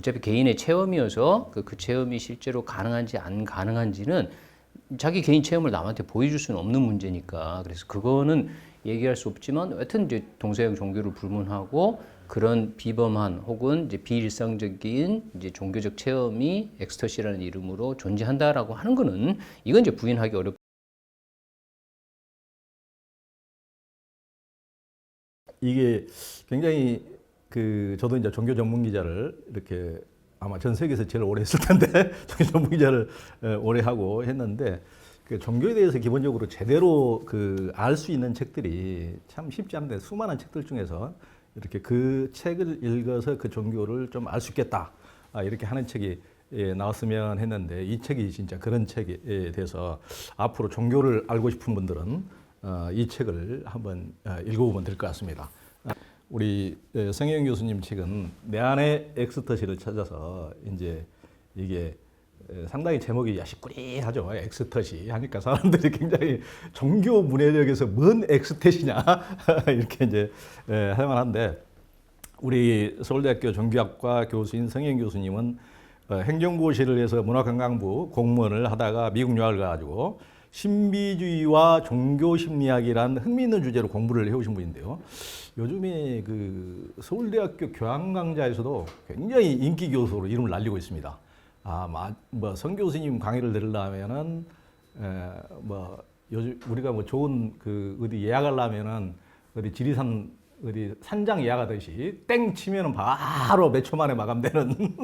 어차피 개인의 체험이어서 그 체험이 실제로 가능한지 안 가능한지는 자기 개인 체험을 남한테 보여줄 수는 없는 문제니까. 그래서 그거는 얘기할 수 없지만 하여튼 이제 동서양 종교를 불문하고 그런 비범한 혹은 이제 비일상적인 이제 종교적 체험이 엑스터시라는 이름으로 존재한다라고 하는 거는 이건 이제 부인하기 어렵. 이게 굉장히 저도 이제 종교 전문 기자를 이렇게 아마 전 세계에서 제일 오래 했을 텐데 종교 전문 기자를 오래 하고 했는데 그 종교에 대해서 기본적으로 제대로 알 수 있는 책들이 참 쉽지 않은데 수많은 책들 중에서 이렇게 그 책을 읽어서 그 종교를 좀 알 수 있겠다 이렇게 하는 책이 나왔으면 했는데 이 책이 진짜 그런 책에 대해서 앞으로 종교를 알고 싶은 분들은 이 책을 한번 읽어보면 될 것 같습니다. 우리 성혜영 교수님 책은 내 안의 엑스터시를 찾아서 이제 이게 상당히 제목이 야식꾸리하죠. 엑스터시 하니까 사람들이 굉장히 종교 문해력에서 뭔 엑스터시냐 이렇게 이제 할 만한데 우리 서울대학교 종교학과 교수인 성혜영 교수님은 행정고시를 해서 문화관광부 공무원을 하다가 미국 유학을 가가지고 신비주의와 종교심리학이라는 흥미있는 주제로 공부를 해오신 분인데요. 요즘에 서울대학교 교양강좌에서도 굉장히 인기 교수로 이름을 날리고 있습니다. 성 교수님 강의를 들으려면은 요즘 우리가 좋은 어디 예약하려면은 어디 지리산 어디 산장 예약하듯이 땡 치면은 바로 몇 초 만에 마감되는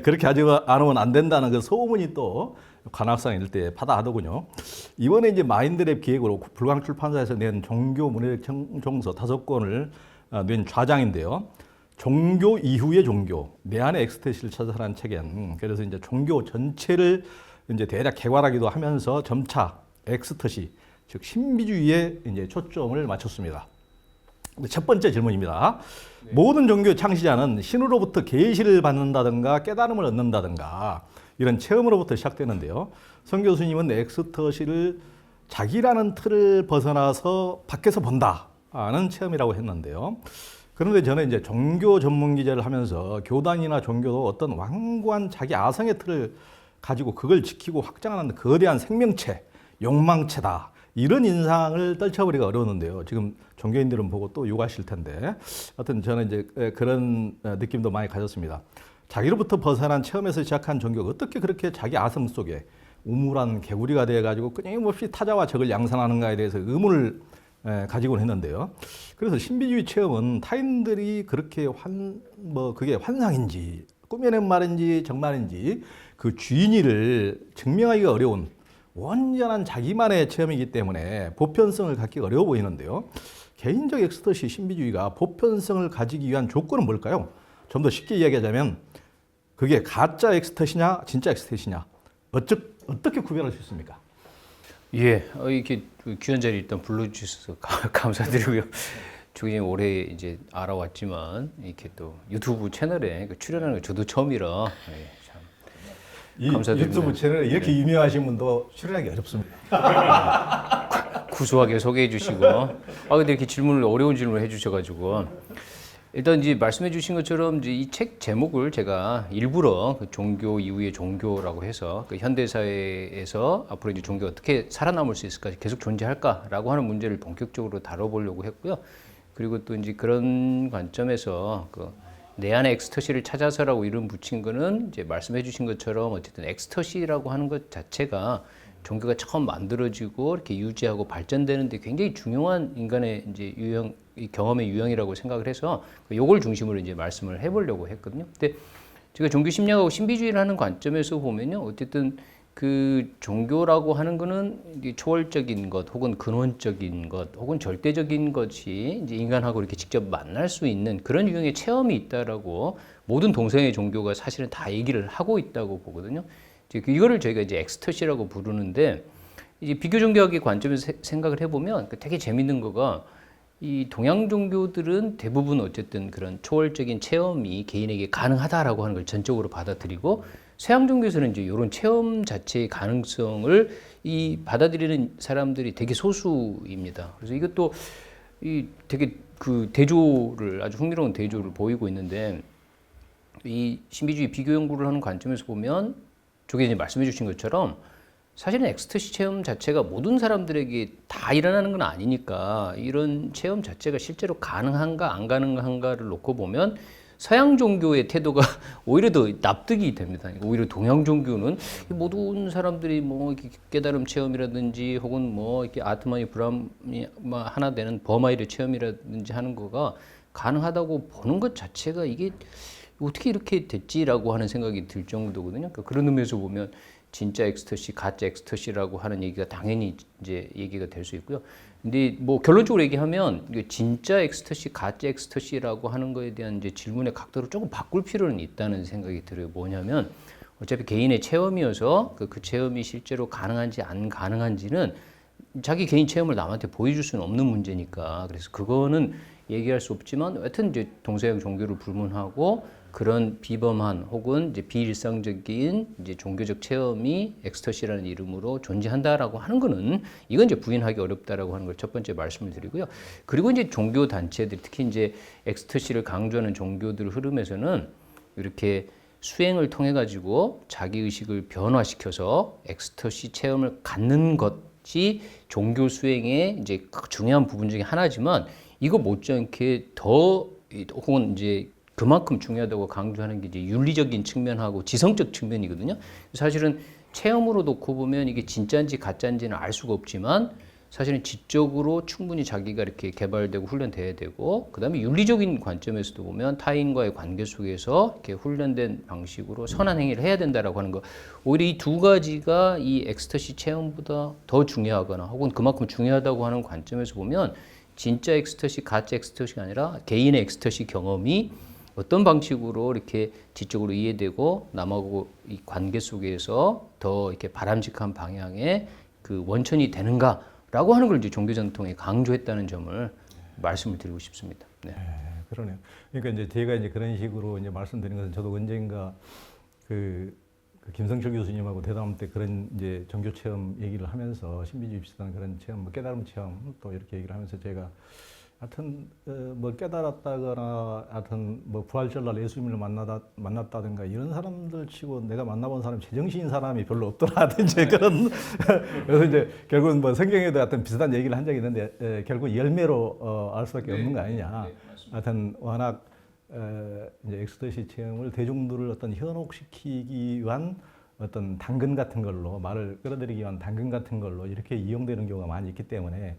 그렇게 하지 않으면 안 된다는 그 소문이 또 관악산 일대에 파다하더군요. 이번에 이제 마인드랩 기획으로 불광 출판사에서 낸 종교 문해력 청정서 5권을 낸 좌장인데요. 종교 이후의 종교, 내 안의 엑스터시를 찾아라는 책엔 그래서 이제 종교 전체를 이제 대략 개괄하기도 하면서 점차 엑스터시, 즉 신비주의에 이제 초점을 맞췄습니다. 첫 번째 질문입니다. 네. 모든 종교의 창시자는 신으로부터 계시를 받는다든가 깨달음을 얻는다든가 이런 체험으로부터 시작되는데요. 성 교수님은 엑스터시를 자기라는 틀을 벗어나서 밖에서 본다는 체험이라고 했는데요. 그런데 저는 이제 종교 전문 기자를 하면서 교단이나 종교도 어떤 완고한 자기 아성의 틀을 가지고 그걸 지키고 확장하는 거대한 생명체, 욕망체다. 이런 인상을 떨쳐버리기가 어려웠는데요. 지금 종교인들은 보고 또 욕하실 텐데. 하여튼 저는 이제 그런 느낌도 많이 가졌습니다. 자기로부터 벗어난 체험에서 시작한 종교가 어떻게 그렇게 자기 아성 속에 우물한 개구리가 되어가지고 끊임없이 타자와 적을 양산하는가에 대해서 의문을 가지곤 했는데요. 그래서 신비주의 체험은 타인들이 그렇게 그게 환상인지 꾸며낸 말인지 정말인지 그 주인이를 증명하기가 어려운 온전한 자기만의 체험이기 때문에 보편성을 갖기가 어려워 보이는데요. 개인적 엑스터시 신비주의가 보편성을 가지기 위한 조건은 뭘까요? 좀 더 쉽게 이야기하자면 그게 가짜 엑스터시냐 진짜 엑스터시냐 어떻게 구별할 수 있습니까? 예, 이렇게 귀한 자리 일단 불러주셔서 감사드리고요. 저기 올해 이제 알아왔지만 이렇게 또 유튜브 채널에 출연하는 거 저도 처음이라 참 감사드립니다. 유튜브 채널에 이렇게 네. 유명하신 분도 출연하기 어렵습니다. 구수하게 소개해 주시고 근데 이렇게 어려운 질문을 해주셔가지고 일단 이제 말씀해 주신 것처럼 이제 이 책 제목을 제가 일부러 종교 이후의 종교라고 해서 현대 사회에서 앞으로 이제 종교가 어떻게 살아남을 수 있을까, 계속 존재할까라고 하는 문제를 본격적으로 다뤄보려고 했고요. 그리고 또 이제 그런 관점에서 내 안의 엑스터시를 찾아서라고 이름 붙인 거는 이제 말씀해 주신 것처럼 어쨌든 엑스터시라고 하는 것 자체가 종교가 처음 만들어지고 이렇게 유지하고 발전되는데 굉장히 중요한 인간의 이제 이 경험의 유형이라고 생각을 해서 요걸 중심으로 이제 말씀을 해보려고 했거든요. 근데 제가 종교 심리학하고 신비주의를 하는 관점에서 보면요, 어쨌든 그 종교라고 하는 거는 초월적인 것, 혹은 근원적인 것, 혹은 절대적인 것이 이제 인간하고 이렇게 직접 만날 수 있는 그런 유형의 체험이 있다라고 모든 동서양의 종교가 사실은 다 얘기를 하고 있다고 보거든요. 이거를 저희가 이제 엑스터시라고 부르는데, 이제 비교 종교학의 관점에서 생각을 해보면 되게 재밌는 거가, 이 동양 종교들은 대부분 어쨌든 그런 초월적인 체험이 개인에게 가능하다라고 하는 걸 전적으로 받아들이고, 서양 종교에서는 이제 이런 체험 자체의 가능성을 받아들이는 사람들이 되게 소수입니다. 그래서 이것도 되게 아주 흥미로운 대조를 보이고 있는데, 이 신비주의 비교 연구를 하는 관점에서 보면 저게 이제 말씀해 주신 것처럼 사실은 엑스터시 체험 자체가 모든 사람들에게 다 일어나는 건 아니니까 이런 체험 자체가 실제로 가능한가 안 가능한가를 놓고 보면 서양 종교의 태도가 오히려 더 납득이 됩니다. 오히려 동양 종교는 모든 사람들이 뭐 이렇게 깨달음 체험이라든지 혹은 뭐 이렇게 아트마니 브라미 하나 되는 버마이의 체험이라든지 하는 거가 가능하다고 보는 것 자체가 이게 어떻게 이렇게 됐지라고 하는 생각이 들 정도거든요. 그러니까 그런 의미에서 보면 진짜 엑스터시, 가짜 엑스터시라고 하는 얘기가 당연히 이제 얘기가 될 수 있고요. 근데 뭐 결론적으로 얘기하면 진짜 엑스터시, 가짜 엑스터시라고 하는 거에 대한 이제 질문의 각도를 조금 바꿀 필요는 있다는 생각이 들어요. 뭐냐면 어차피 개인의 체험이어서 그 체험이 실제로 가능한지 안 가능한지는 자기 개인 체험을 남한테 보여줄 수는 없는 문제니까. 그래서 그거는 얘기할 수 없지만 하여튼 이제 동서양 종교를 불문하고 그런 비범한 혹은 이제 비일상적인 이제 종교적 체험이 엑스터시라는 이름으로 존재한다라고 하는 거는 이건 이제 부인하기 어렵다라고 하는 걸 첫 번째 말씀을 드리고요. 그리고 이제 종교 단체들 특히 이제 엑스터시를 강조하는 종교들 흐름에서는 이렇게 수행을 통해 가지고 자기 의식을 변화시켜서 엑스터시 체험을 갖는 것이 종교 수행의 이제 중요한 부분 중에 하나지만 이거 못지않게 더 혹은 이제 그만큼 중요하다고 강조하는 게 이제 윤리적인 측면하고 지성적 측면이거든요. 사실은 체험으로 놓고 보면 이게 진짜인지 가짜인지는 알 수가 없지만 사실은 지적으로 충분히 자기가 이렇게 개발되고 훈련돼야 되고 그다음에 윤리적인 관점에서도 보면 타인과의 관계 속에서 이렇게 훈련된 방식으로 선한 행위를 해야 된다라고 하는 거 오히려 이 두 가지가 이 엑스터시 체험보다 더 중요하거나 혹은 그만큼 중요하다고 하는 관점에서 보면 진짜 엑스터시, 가짜 엑스터시가 아니라 개인의 엑스터시 경험이 어떤 방식으로 이렇게 지적으로 이해되고 남하고 이 관계 속에서 더 이렇게 바람직한 방향의 그 원천이 되는가라고 하는 걸 이제 종교 전통에 강조했다는 점을 말씀을 드리고 싶습니다. 네. 그러네요. 그러니까 이제 제가 이제 그런 식으로 이제 말씀드린 것은 저도 언젠가 그 김성철 교수님하고 대담 때 그런 이제 종교 체험 얘기를 하면서 신비주의 비슷한 그런 체험, 뭐 깨달음 체험 또 이렇게 얘기를 하면서 제가 하여튼 뭐 깨달았다거나 하여튼 뭐 부활절날 예수님을 만났다든가 이런 사람들 치고 내가 만나본 사람 제정신인 사람이 별로 없더라 이제 그런 그래서 이제 결국은 뭐 성경에도 하여튼 비슷한 얘기를 한 적이 있는데 결국 열매로 알 수밖에 없는 거 아니냐. 하여튼 워낙 이제 엑스터시 체험을 대중들을 어떤 현혹시키기 위한 어떤 당근 같은 걸로 말을 끌어들이기 위한 당근 같은 걸로 이렇게 이용되는 경우가 많이 있기 때문에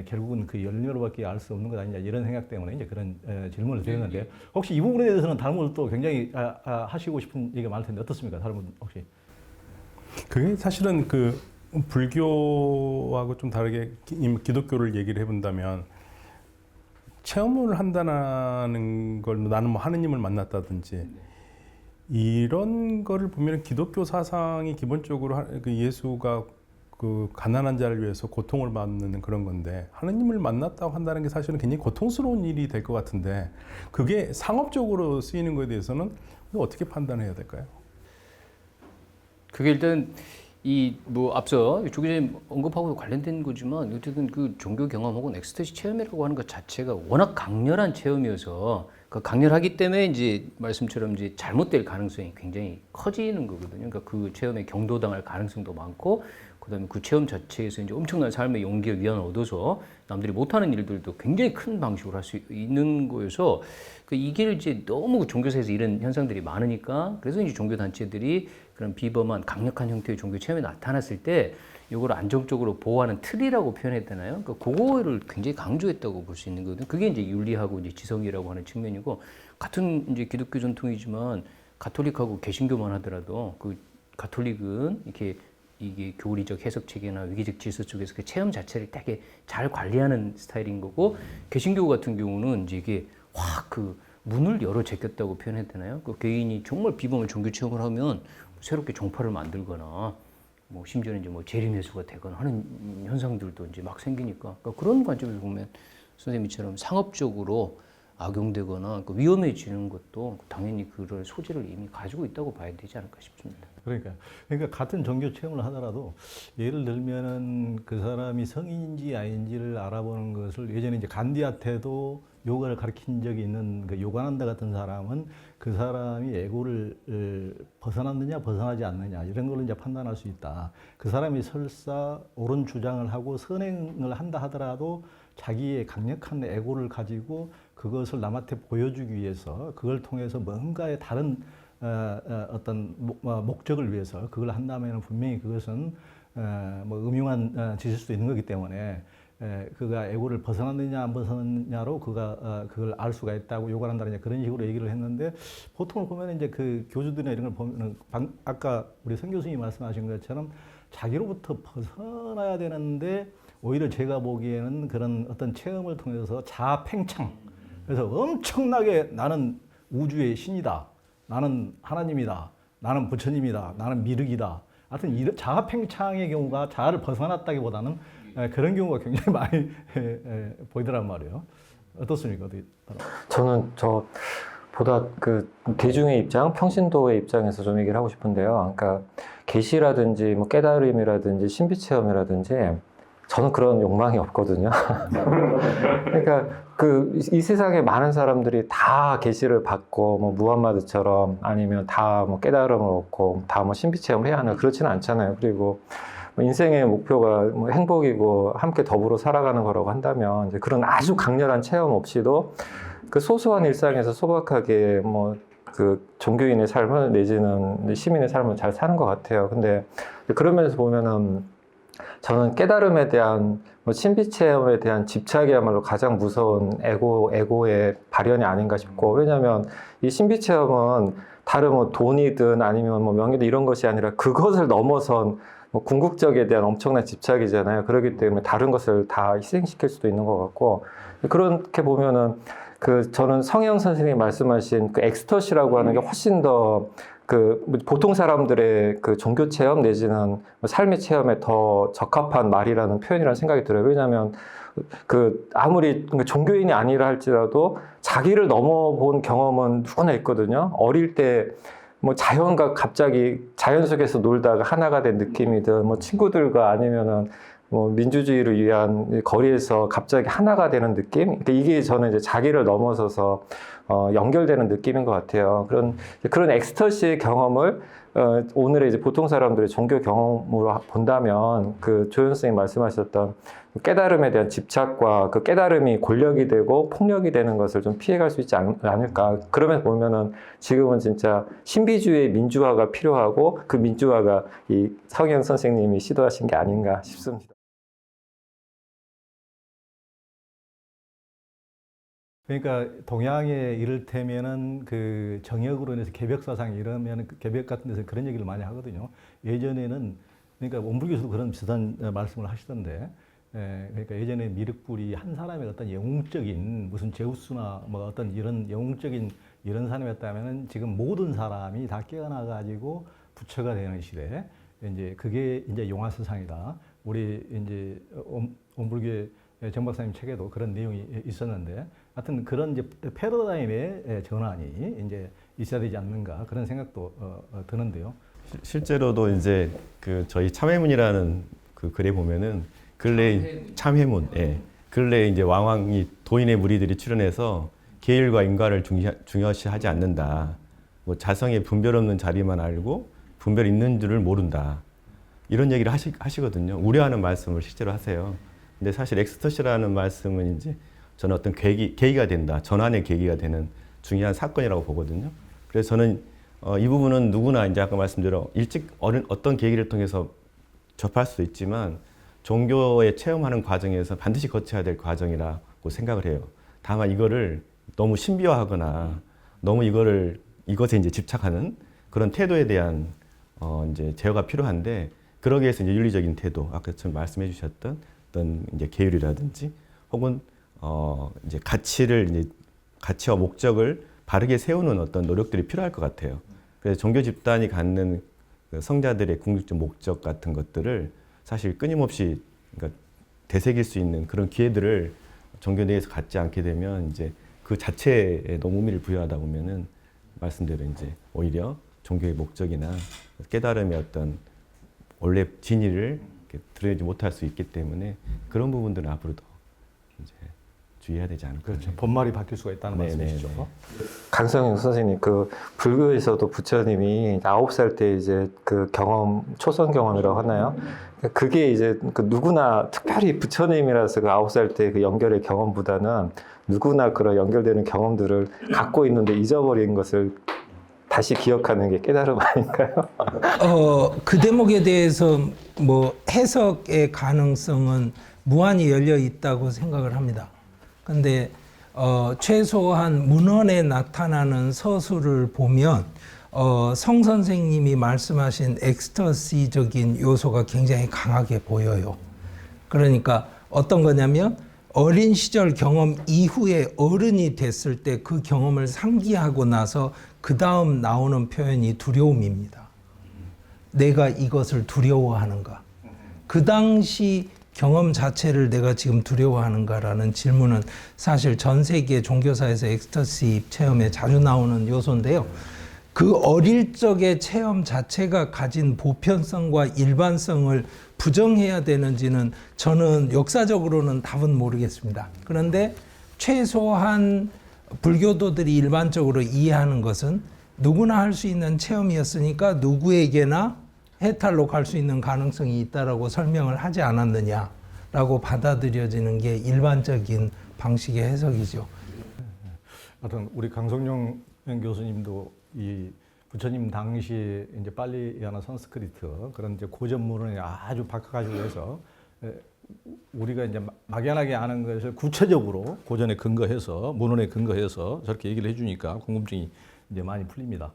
결국은 그 열매로밖에 알 수 없는 것 아니냐 이런 생각 때문에 이제 그런 질문을 드렸는데요. 혹시 이 부분에 대해서는 다른 분들 또 굉장히 하시고 싶은 얘기가 많을 텐데 어떻습니까? 다른 분 혹시? 그게 사실은 그 불교하고 좀 다르게 기독교를 얘기를 해본다면 체험을 한다는 걸 나는 뭐 하느님을 만났다든지 이런 거를 보면 기독교 사상이 기본적으로 그 예수가 그 가난한 자를 위해서 고통을 받는 그런 건데 하느님을 만났다고 한다는 게 사실은 굉장히 고통스러운 일이 될 것 같은데 그게 상업적으로 쓰이는 것에 대해서는 어떻게 판단해야 될까요? 그게 일단 이 뭐 앞서 조기전에 언급하고 관련된 거지만 어쨌든 그 종교 경험 혹은 엑스터시 체험이라고 하는 것 자체가 워낙 강렬한 체험이어서 그 강렬하기 때문에 이제 말씀처럼 이제 잘못될 가능성이 굉장히 커지는 거거든요. 그러니까 그 체험에 경도당할 가능성도 많고 그다음에 그 체험 자체에서 이제 엄청난 삶의 용기와 위안을 얻어서 남들이 못하는 일들도 굉장히 큰 방식으로 할 수 있는 거여서 그 이게 이제 너무 종교사에서 이런 현상들이 많으니까 그래서 이제 종교 단체들이 그런 비범한 강력한 형태의 종교 체험이 나타났을 때 이걸 안정적으로 보호하는 틀이라고 표현했잖아요. 그러니까 그거를 굉장히 강조했다고 볼 수 있는 거거든요. 그게 이제 윤리하고 이제 지성이라고 하는 측면이고 같은 이제 기독교 전통이지만 가톨릭하고 개신교만 하더라도 그 가톨릭은 이렇게 이게 교리적 해석 체계나 위기적 질서 쪽에서 그 체험 자체를 되게 잘 관리하는 스타일인 거고 개신교 같은 경우는 이제 이게 확 그 문을 열어 제꼈다고 표현했잖아요. 그 개인이 정말 비범한 종교 체험을 하면 새롭게 종파를 만들거나 뭐 심지어는 이제 뭐 재림예수가 되거나 하는 현상들도 이제 막 생기니까 그러니까 그런 관점에서 보면 선생님처럼 상업적으로 악용되거나 그 위험해지는 것도 당연히 그럴 소지를 이미 가지고 있다고 봐야 되지 않을까 싶습니다. 그러니까 같은 종교 체험을 하더라도 예를 들면은 그 사람이 성인인지 아닌지를 알아보는 것을 예전에 이제 간디한테도 요가를 가르친 적이 있는 그 요가난다 같은 사람은 그 사람이 에고를 벗어났느냐 벗어나지 않느냐 이런 걸 이제 판단할 수 있다. 그 사람이 설사 옳은 주장을 하고 선행을 한다 하더라도 자기의 강력한 에고를 가지고 그것을 남한테 보여주기 위해서 그걸 통해서 뭔가의 다른 어떤 목적을 위해서 그걸 한다면 분명히 그것은 뭐 음흉한 짓일 수도 있는 거기 때문에 그가 에고를 벗어났느냐 안 벗어났느냐로 그가 그걸 알 수가 있다고 요구를 한다는 그런 식으로 얘기를 했는데 보통을 보면 이제 그 교주들이나 이런 걸 보면은 아까 우리 성 교수님이 말씀하신 것처럼 자기로부터 벗어나야 되는데 오히려 제가 보기에는 그런 어떤 체험을 통해서 자아팽창 그래서 엄청나게 나는 우주의 신이다. 나는 하나님이다. 나는 부처님이다. 나는 미륵이다. 하여튼 이런 자아팽창의 경우가 자아를 벗어났다기보다는 그런 경우가 굉장히 많이 보이더란 말이에요. 어떻습니까? 저는 저보다 그 대중의 입장, 평신도의 입장에서 좀 얘기를 하고 싶은데요. 그러니까 계시라든지 뭐 깨달음이라든지 신비 체험이라든지 저는 그런 욕망이 없거든요. 그러니까 이 세상에 많은 사람들이 다 계시를 받고 뭐 무함마드처럼 아니면 다 뭐 깨달음을 얻고 다 뭐 신비 체험을 해야 하는 그렇지는 않잖아요. 그리고 뭐 인생의 목표가 뭐 행복이고 함께 더불어 살아가는 거라고 한다면 이제 그런 아주 강렬한 체험 없이도 그 소소한 일상에서 소박하게 뭐 그 종교인의 삶을 내지는 시민의 삶을 잘 사는 것 같아요. 근데 그런 면에서 보면은 저는 깨달음에 대한 뭐 신비 체험에 대한 집착이야말로 가장 무서운 에고의 발현이 아닌가 싶고, 왜냐하면 이 신비 체험은 다른 뭐 돈이든 아니면 뭐 명예든 이런 것이 아니라 그것을 넘어선 뭐 궁극적에 대한 엄청난 집착이잖아요. 그렇기 때문에 다른 것을 다 희생시킬 수도 있는 것 같고, 그렇게 보면은 저는 성형 선생님이 말씀하신 그 엑스터시라고 하는 게 훨씬 더 보통 사람들의 그 종교 체험 내지는 삶의 체험에 더 적합한 말이라는 표현이라는 생각이 들어요. 왜냐하면 아무리 종교인이 아니라 할지라도 자기를 넘어본 경험은 누구나 있거든요. 어릴 때 뭐 자연과 갑자기 자연 속에서 놀다가 하나가 된 느낌이든 뭐 친구들과 아니면은 뭐 민주주의를 위한 거리에서 갑자기 하나가 되는 느낌? 그러니까 이게 저는 이제 자기를 넘어서서 연결되는 느낌인 것 같아요. 그런 엑스터시의 경험을 오늘의 이제 보통 사람들의 종교 경험으로 본다면 조현 선생님 말씀하셨던 깨달음에 대한 집착과 그 깨달음이 권력이 되고 폭력이 되는 것을 좀 피해갈 수 있지 않을까. 그러면서 보면은 지금은 진짜 신비주의의 민주화가 필요하고 그 민주화가 이 성형 선생님이 시도하신 게 아닌가 싶습니다. 그러니까 동양에 이를테면은 그 정역으로 인해서 개벽사상 이러면 개벽 같은 데서 그런 얘기를 많이 하거든요. 예전에는 그러니까 원불 교수도 그런 비슷한 말씀을 하시던데, 그러니까 예전에 미륵불이 한 사람의 어떤 영웅적인 무슨 제우스나 뭐 어떤 이런 영웅적인 이런 사람이었다면은 지금 모든 사람이 다 깨어나 가지고 부처가 되는 시대. 이제 그게 이제 용화사상이다. 우리 이제 원불교의 정 박사님 책에도 그런 내용이 있었는데, 하여튼 그런 이제 패러다임의 전환이 이제 있어야 되지 않는가 그런 생각도 드는데요. 실제로도 이제 저희 참회문이라는 그 글에 보면은 근래 참회문, 예. 근래 이제 왕왕이 도인의 무리들이 출연해서 계율과 인과를 중요시하지 않는다. 뭐 자성의 분별 없는 자리만 알고 분별 있는 줄을 모른다. 이런 얘기를 하시거든요. 우려하는 말씀을 실제로 하세요. 근데 사실 엑스터시라는 말씀은 이제 저는 어떤 계기가 된다. 전환의 계기가 되는 중요한 사건이라고 보거든요. 그래서 저는 이 부분은 누구나 이제 아까 말씀대로 일찍 어떤 계기를 통해서 접할 수도 있지만 종교에 체험하는 과정에서 반드시 거쳐야 될 과정이라고 생각을 해요. 다만 이거를 너무 신비화하거나 너무 이것에 이제 집착하는 그런 태도에 대한 이제 제어가 필요한데, 그러기 위해서 이제 윤리적인 태도, 아까 좀 말씀해 주셨던 어떤 이제 계율이라든지 혹은 이제 가치와 목적을 바르게 세우는 어떤 노력들이 필요할 것 같아요. 그래서 종교 집단이 갖는 성자들의 궁극적 목적 같은 것들을 사실 끊임없이 그러니까 되새길 수 있는 그런 기회들을 종교 내에서 갖지 않게 되면 이제 그 자체에 너무 의미를 부여하다 보면은 말씀대로 이제 오히려 종교의 목적이나 깨달음의 어떤 원래 진리를 드러내지 못할 수 있기 때문에 그런 부분들은 앞으로 더 이제 주의해야 되지 않을까. 그렇죠. 본말이 바뀔 수가 있다는 네, 말씀이시죠. 네, 네. 강성영 선생님, 그 불교에서도 부처님이 9살 때 이제 그 경험, 초선 경험이라고 하나요? 그게 이제 그 누구나 특별히 부처님이라서 그 9살 때 그 연결의 경험보다는 누구나 그런 연결되는 경험들을 갖고 있는데 잊어버린 것을 다시 기억하는 게 깨달음 아닌가요? 그 대목에 대해서 뭐 해석의 가능성은 무한히 열려 있다고 생각을 합니다. 근데 최소한 문헌에 나타나는 서술을 보면 성 선생님이 말씀하신 엑스터시적인 요소가 굉장히 강하게 보여요. 그러니까 어떤 거냐면 어린 시절 경험 이후에 어른이 됐을 때 그 경험을 상기하고 나서 그 다음 나오는 표현이 두려움입니다. 내가 이것을 두려워하는가? 그 당시 경험 자체를 내가 지금 두려워하는가라는 질문은 사실 전 세계 종교사에서 엑스터시 체험에 자주 나오는 요소인데요. 그 어릴 적의 체험 자체가 가진 보편성과 일반성을 부정해야 되는지는 저는 역사적으로는 답은 모르겠습니다. 그런데 최소한 불교도들이 일반적으로 이해하는 것은 누구나 할 수 있는 체험이었으니까 누구에게나 해탈로 갈 수 있는 가능성이 있다라고 설명을 하지 않았느냐라고 받아들여지는 게 일반적인 방식의 해석이죠. 하여튼 우리 강성용 교수님도 이 부처님 당시에 이제 빨리아나 산스크리트 그런 이제 고전문을 아주 박학가지고 해서 우리가 이제 막연하게 아는 것을 구체적으로 고전에 근거해서 문헌에 근거해서 저렇게 얘기를 해주니까 궁금증이 이제 많이 풀립니다.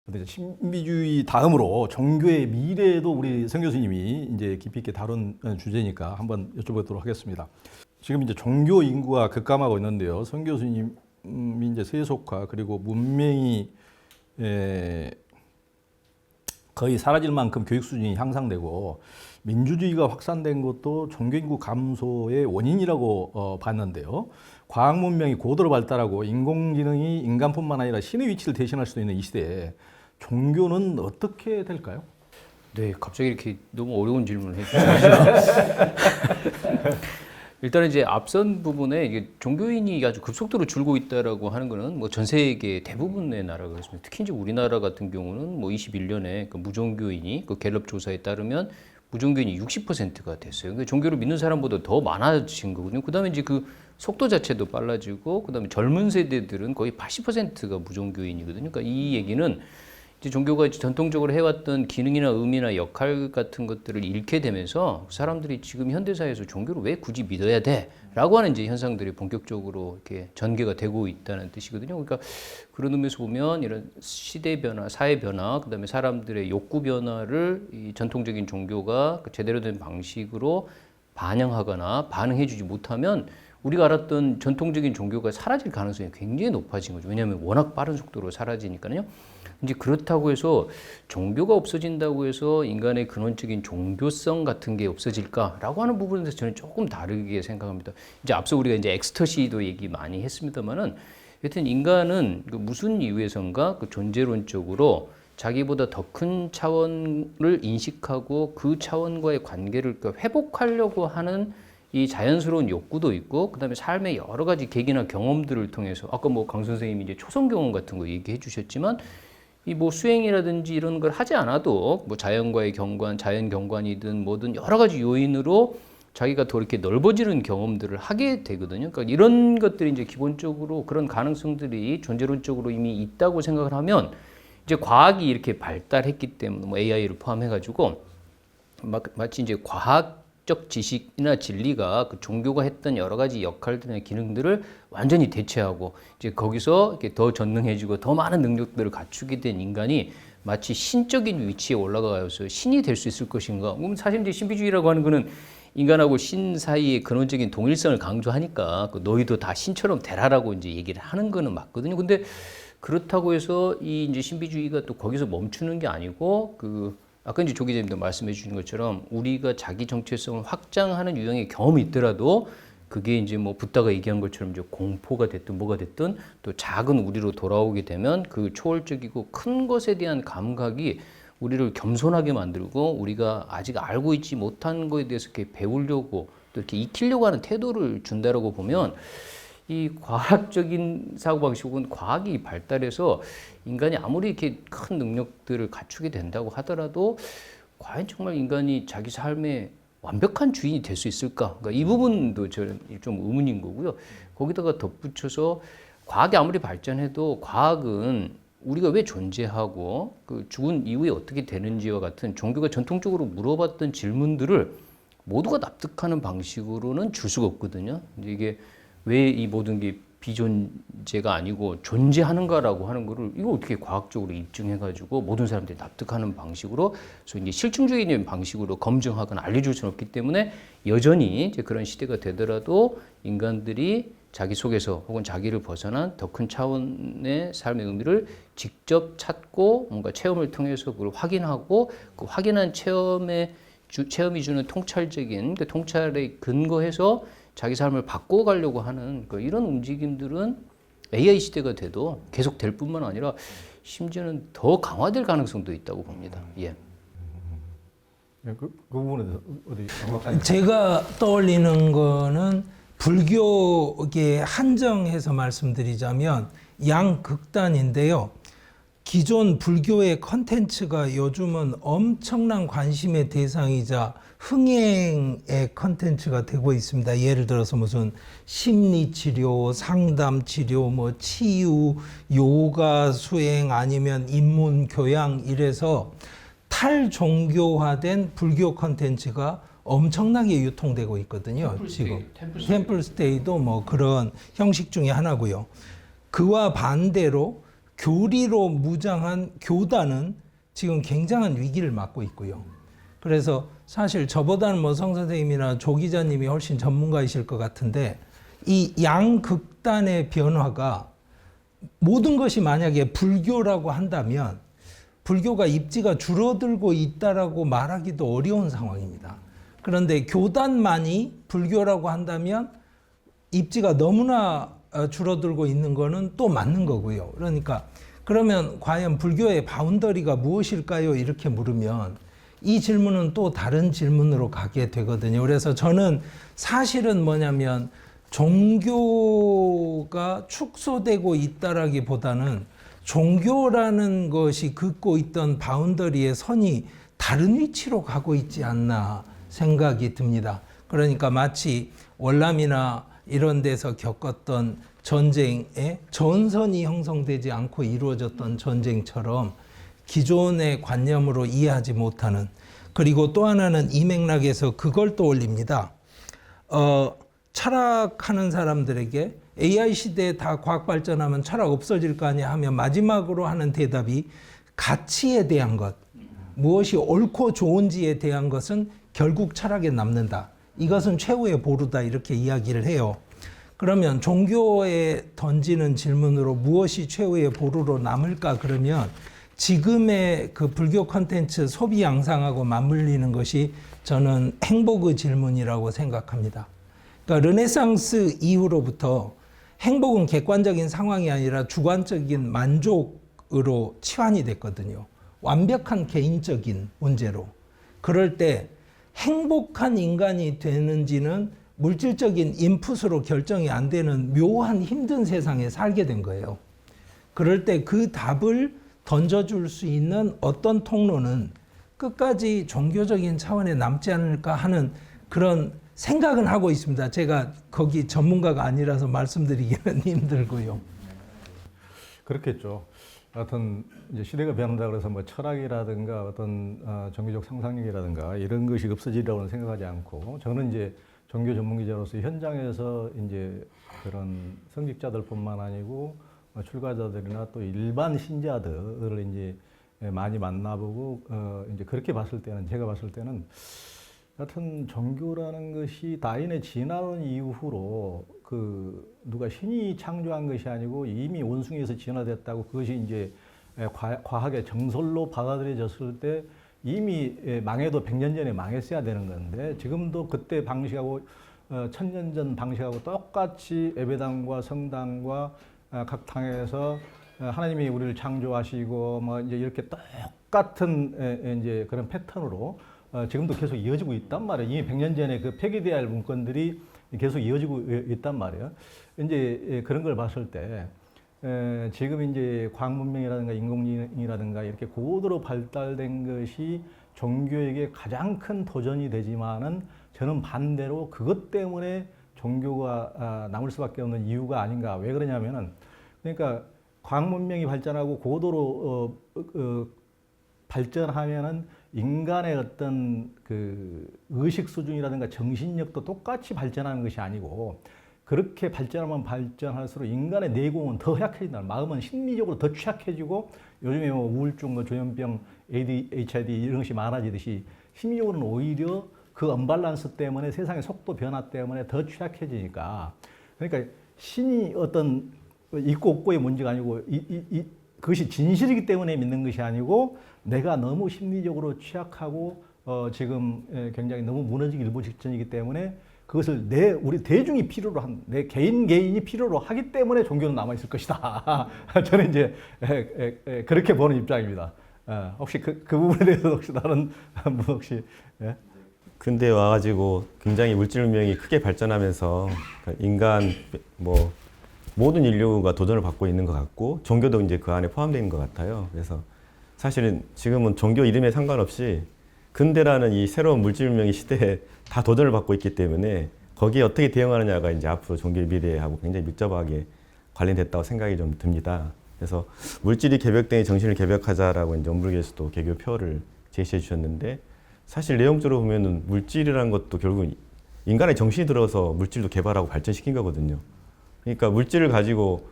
근데 신비주의 다음으로 종교의 미래도 우리 성 교수님이 이제 깊이 있게 다룬 주제니까 한번 여쭤보도록 하겠습니다. 지금 이제 종교 인구가 급감하고 있는데요. 성 교수님이 이제 세속화 그리고 문명이 거의 사라질 만큼 교육 수준이 향상되고 민주주의가 확산된 것도 종교 인구 감소의 원인이라고 봤는데요. 과학 문명이 고도로 발달하고 인공지능이 인간뿐만 아니라 신의 위치를 대신할 수도 있는 이 시대에 종교는 어떻게 될까요? 네, 갑자기 이렇게 너무 어려운 질문을 해주셔서 일단은 이제 앞선 부분에 이게 종교인이 아주 급속도로 줄고 있다라고 하는 거는 뭐 전 세계 대부분의 나라가 그렇습니다. 특히 이제 우리나라 같은 경우는 뭐 21년에 그 무종교인이 그 갤럽 조사에 따르면 무종교인이 60%가 됐어요. 그러니까 종교를 믿는 사람보다 더 많아진 거거든요. 그다음에 이제 그 속도 자체도 빨라지고 그다음에 젊은 세대들은 거의 80%가 무종교인이거든요. 그러니까 이 얘기는 이제 종교가 전통적으로 해왔던 기능이나 의미나 역할 같은 것들을 잃게 되면서 사람들이 지금 현대사회에서 종교를 왜 굳이 믿어야 돼? 라고 하는 이제 현상들이 본격적으로 이렇게 전개가 되고 있다는 뜻이거든요. 그러니까 그런 의미에서 보면 이런 시대 변화, 사회 변화, 그 다음에 사람들의 욕구 변화를 이 전통적인 종교가 제대로 된 방식으로 반영하거나 반응해주지 못하면 우리가 알았던 전통적인 종교가 사라질 가능성이 굉장히 높아진 거죠. 왜냐하면 워낙 빠른 속도로 사라지니까요. 이제 그렇다고 해서 종교가 없어진다고 해서 인간의 근원적인 종교성 같은 게 없어질까라고 하는 부분에 대해서 저는 조금 다르게 생각합니다. 이제 앞서 우리가 이제 엑스터시도 얘기 많이 했습니다만은 여튼 인간은 그 무슨 이유에선가 그 존재론적으로 자기보다 더 큰 차원을 인식하고 그 차원과의 관계를 회복하려고 하는 이 자연스러운 욕구도 있고, 그 다음에 삶의 여러 가지 계기나 경험들을 통해서, 아까 뭐 강 선생님이 이제 초성 경험 같은 거 얘기해 주셨지만, 이 뭐 수행이라든지 이런 걸 하지 않아도 뭐 자연과의 경관, 자연 경관이든 뭐든 여러 가지 요인으로 자기가 더 이렇게 넓어지는 경험들을 하게 되거든요. 그러니까 이런 것들이 이제 기본적으로 그런 가능성들이 존재론적으로 이미 있다고 생각을 하면 이제 과학이 이렇게 발달했기 때문에 뭐 AI를 포함해가지고 마치 이제 과학적 지식이나 진리가 그 종교가 했던 여러 가지 역할들이나 기능들을 완전히 대체하고 이제 거기서 이렇게 더 전능해지고 더 많은 능력들을 갖추게 된 인간이 마치 신적인 위치에 올라가서 신이 될 수 있을 것인가? 그럼 사실 이제 신비주의라고 하는 거는 인간하고 신 사이의 근원적인 동일성을 강조하니까 그 너희도 다 신처럼 되라라고 이제 얘기를 하는 거는 맞거든요. 근데 그렇다고 해서 이 이제 신비주의가 또 거기서 멈추는 게 아니고 그 아까 이제 조 기자님도 말씀해 주신 것처럼 우리가 자기 정체성을 확장하는 유형의 경험이 있더라도 그게 이제 뭐 붓다가 얘기한 것처럼 이제 공포가 됐든 뭐가 됐든 또 작은 우리로 돌아오게 되면 그 초월적이고 큰 것에 대한 감각이 우리를 겸손하게 만들고 우리가 아직 알고 있지 못한 거에 대해서 이렇게 배우려고 또 이렇게 익히려고 하는 태도를 준다라고 보면 이 과학적인 사고방식 혹은 과학이 발달해서 인간이 아무리 이렇게 큰 능력들을 갖추게 된다고 하더라도 과연 정말 인간이 자기 삶의 완벽한 주인이 될 수 있을까? 그러니까 이 부분도 저는 좀 의문인 거고요. 거기다가 덧붙여서 과학이 아무리 발전해도 과학은 우리가 왜 존재하고 그 죽은 이후에 어떻게 되는지와 같은 종교가 전통적으로 물어봤던 질문들을 모두가 납득하는 방식으로는 줄 수가 없거든요. 근데 이게 왜 이 모든 게 비존재가 아니고 존재하는가라고 하는 거를 이거 어떻게 과학적으로 입증해가지고 모든 사람들이 납득하는 방식으로 그래서 이제 실증주의적인 방식으로 검증하거나 알려줄 수는 없기 때문에 여전히 이제 그런 시대가 되더라도 인간들이 자기 속에서 혹은 자기를 벗어난 더 큰 차원의 삶의 의미를 직접 찾고 뭔가 체험을 통해서 그걸 확인하고 그 확인한 체험이 주는 통찰적인 그 통찰에 근거해서 자기 삶을 바꿔가려고 하는 이런 움직임들은 AI 시대가 돼도 계속 될 뿐만 아니라 심지어는 더 강화될 가능성도 있다고 봅니다. 예. 그 부분에 대해서 어디 제가 떠올리는 거는 불교에 한정해서 말씀드리자면 양극단인데요. 기존 불교의 컨텐츠가 요즘은 엄청난 관심의 대상이자 흥행의 컨텐츠가 되고 있습니다. 예를 들어서 무슨 심리치료, 상담치료, 뭐 치유, 요가 수행 아니면 인문 교양 이래서 탈종교화된 불교 컨텐츠가 엄청나게 유통되고 있거든요. 지금 템플스테이도 뭐 그런 형식 중에 하나고요. 그와 반대로 교리로 무장한 교단은 지금 굉장한 위기를 맞고 있고요. 그래서 사실 저보다는 뭐 성 선생님이나 조 기자님이 훨씬 전문가이실 것 같은데 이 양극단의 변화가 모든 것이 만약에 불교라고 한다면 불교가 입지가 줄어들고 있다라고 말하기도 어려운 상황입니다. 그런데 교단만이 불교라고 한다면 입지가 너무나 줄어들고 있는 거는 또 맞는 거고요. 그러니까 그러면 과연 불교의 바운더리가 무엇일까요? 이렇게 물으면 이 질문은 또 다른 질문으로 가게 되거든요. 그래서 저는 사실은 뭐냐면 종교가 축소되고 있다라기보다는 종교라는 것이 긋고 있던 바운더리의 선이 다른 위치로 가고 있지 않나 생각이 듭니다. 그러니까 마치 월남이나 이런 데서 겪었던 전쟁에 전선이 형성되지 않고 이루어졌던 전쟁처럼 기존의 관념으로 이해하지 못하는, 그리고 또 하나는 이 맥락에서 그걸 떠올립니다. 철학하는 사람들에게 AI 시대에 다 과학 발전하면 철학 없어질 거 아니야 하면 마지막으로 하는 대답이 가치에 대한 것, 무엇이 옳고 좋은지에 대한 것은 결국 철학에 남는다. 이것은 최후의 보루다. 이렇게 이야기를 해요. 그러면 종교에 던지는 질문으로 무엇이 최후의 보루로 남을까? 그러면 지금의 그 불교 콘텐츠 소비 양상하고 맞물리는 것이 저는 행복의 질문이라고 생각합니다. 그러니까 르네상스 이후로부터 행복은 객관적인 상황이 아니라 주관적인 만족으로 치환이 됐거든요. 완벽한 개인적인 문제로. 그럴 때 행복한 인간이 되는지는 물질적인 인풋으로 결정이 안 되는 묘한 힘든 세상에 살게 된 거예요. 그럴 때 그 답을 던져줄 수 있는 어떤 통로는 끝까지 종교적인 차원에 남지 않을까 하는 그런 생각은 하고 있습니다. 제가 거기 전문가가 아니라서 말씀드리기는 힘들고요. 그렇겠죠. 하여튼 이제 시대가 변한다 그래서 뭐 철학이라든가 어떤 종교적 상상력이라든가 이런 것이 없어지리라고는 생각하지 않고, 저는 이제 종교 전문 기자로서 현장에서 이제 그런 성직자들뿐만 아니고 출가자들이나 또 일반 신자들을 이제 많이 만나보고 이제 그렇게 봤을 때는, 제가 봤을 때는 하여튼 종교라는 것이 다인의 진화론 이후로 그 누가 신이 창조한 것이 아니고 이미 원숭이에서 진화됐다고, 그것이 이제 과학의 정설로 받아들여졌을 때 이미 망해도 100년 전에 망했어야 되는 건데, 지금도 그때 방식하고 1000년 전 방식하고 똑같이 예배당과 성당과 각 당에서 하나님이 우리를 창조하시고 뭐 이제 이렇게 똑같은 이제 그런 패턴으로 지금도 계속 이어지고 있단 말이에요. 이미 100년 전에 그 폐기돼야 할 문건들이 계속 이어지고 있단 말이에요. 이제 그런 걸 봤을 때 지금 이제 과학 문명이라든가 인공지능이라든가 이렇게 고도로 발달된 것이 종교에게 가장 큰 도전이 되지만은 저는 반대로 그것 때문에 종교가 남을 수밖에 없는 이유가 아닌가. 왜 그러냐면은 그러니까 과학 문명이 발전하고 고도로 발전하면은 인간의 어떤 그 의식 수준이라든가 정신력도 똑같이 발전하는 것이 아니고 그렇게 발전하면 발전할수록 인간의 내공은 더 약해진다. 마음은 심리적으로 더 취약해지고 요즘에 뭐 우울증, 뭐 조현병, ADHD 이런 것이 많아지듯이 심리적으로는 오히려 그 언밸런스 때문에 세상의 속도 변화 때문에 더 취약해지니까 그러니까 신이 어떤 있고 없고의 문제가 아니고 그것이 진실이기 때문에 믿는 것이 아니고 내가 너무 심리적으로 취약하고 지금 굉장히 너무 무너지기 일보 직전이기 때문에 그것을 우리 대중이 필요로 내 개인이 필요로 하기 때문에 종교는 남아 있을 것이다. 저는 이제 그렇게 보는 입장입니다. 혹시 그 부분에 대해서 혹시 다른 분 혹시 근데 와가지고 굉장히 물질 문명이 크게 발전하면서 인간 뭐 모든 인류가 도전을 받고 있는 것 같고 종교도 이제 그 안에 포함되어 있는 것 같아요. 그래서 사실은 지금은 종교 이름에 상관없이 근대라는 이 새로운 물질 문명의 시대에 다 도전을 받고 있기 때문에 거기에 어떻게 대응하느냐가 이제 앞으로 종교의 미래하고 굉장히 밀접하게 관련됐다고 생각이 좀 듭니다. 그래서 물질이 개벽되니 정신을 개벽하자라고 이제 엄불교에서도 개교 표어를 제시해 주셨는데 사실 내용적으로 보면은 물질이라는 것도 결국 인간의 정신이 들어서 물질도 개발하고 발전시킨 거거든요. 그러니까 물질을 가지고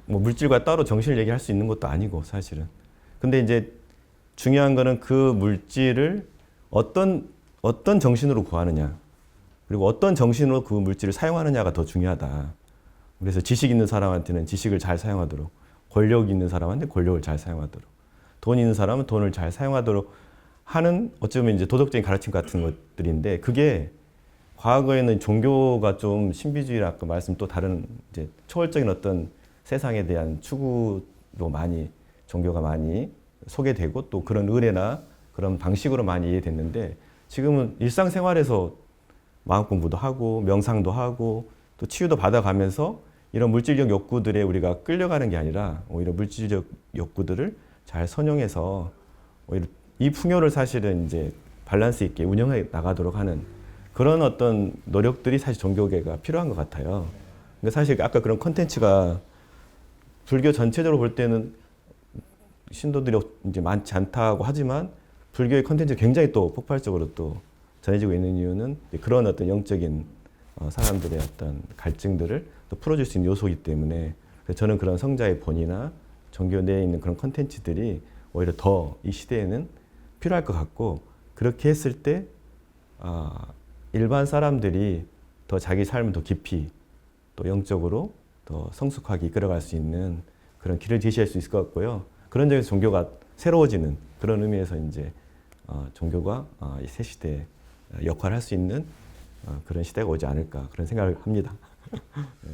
뭐 물질과 따로 정신을 얘기할 수 있는 것도 아니고 사실은. 근데 이제 중요한 거는 그 물질을 어떤 정신으로 구하느냐 그리고 어떤 정신으로 그 물질을 사용하느냐가 더 중요하다. 그래서 지식 있는 사람한테는 지식을 잘 사용하도록 권력 있는 사람한테 권력을 잘 사용하도록 돈 있는 사람은 돈을 잘 사용하도록 하는 어쩌면 이제 도덕적인 가르침 같은 것들인데 그게 과거에는 종교가 좀 신비주의라 아까 말씀 또 다른 이제 초월적인 어떤 세상에 대한 추구로 많이 종교가 많이 소개되고 또 그런 의례나 그런 방식으로 많이 이해됐는데 지금은 일상생활에서 마음 공부도 하고 명상도 하고 또 치유도 받아가면서 이런 물질적 욕구들에 우리가 끌려가는 게 아니라 오히려 물질적 욕구들을 잘 선용해서 오히려 이 풍요를 사실은 이제 밸런스 있게 운영해 나가도록 하는 그런 어떤 노력들이 사실 종교계가 필요한 것 같아요. 근데 사실 아까 그런 콘텐츠가 불교 전체적으로 볼 때는 신도들이 이제 많지 않다고 하지만 불교의 콘텐츠 굉장히 또 폭발적으로 또 전해지고 있는 이유는 그런 어떤 영적인 사람들의 어떤 갈증들을 또 풀어줄 수 있는 요소이기 때문에 그래서 저는 그런 성자의 본이나 종교 내에 있는 그런 콘텐츠들이 오히려 더 이 시대에는 필요할 것 같고 그렇게 했을 때 일반 사람들이 더 자기 삶을 더 깊이 또 영적으로 더 성숙하게 이끌어갈 수 있는 그런 길을 제시할 수 있을 것 같고요. 그런 점에서 종교가 새로워지는 그런 의미에서 이제 종교가 이 새 시대에 역할을 할 수 있는 그런 시대가 오지 않을까 그런 생각을 합니다. 네.